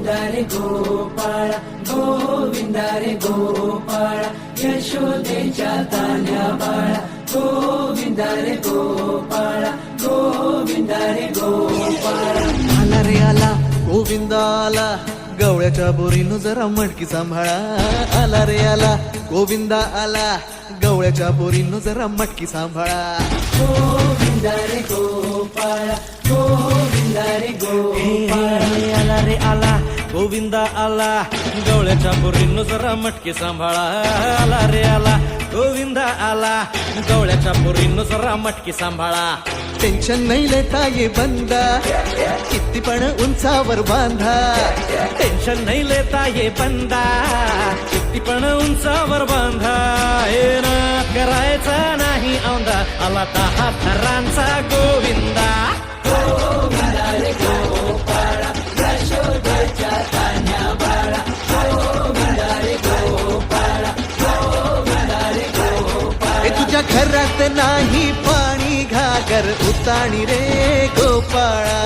गोविंदा रे गोपाळा गोविंदा रे गोपाळा यशोदेच्या तान्ह्या बाळा गोविंदा रे गोपाळा गोविंदा रे गोपाळा आला रे आला गोविंदा आला गवळ्याच्या बोरीनं जरा मटकी सांभाळा आला रे आला गोविंदा आला गवळ्याच्या बोरीनं जरा मटकी सांभाळा गोविंदा रे गोपाळा गोविंदा रे गोपाळा आला रे आला गोविंदा आला गवळ्याच्या बोरीनं जरा मटकी सांभाळा आला रे आला गोविंदा आला गवळ्याच्या बोरीनं जरा मटकी सांभाळा टेन्शन नाही लेता ये बंदा किती पण उंचावर बांधा टेन्शन नाही लेता ये बंदा किती पण उंचावर बांधा हे ना करायचा नाही औंदा आला 10 थरांचा गोविंदा गोविंदा रे गोपाळा यशोदेच्या तान्ह्या बाळा गोविंदा रे गोपाळा गोविंदा रे गोपाळा ए तुझ्या घरात नाही पाणी घागर उताणी रे गोपाळा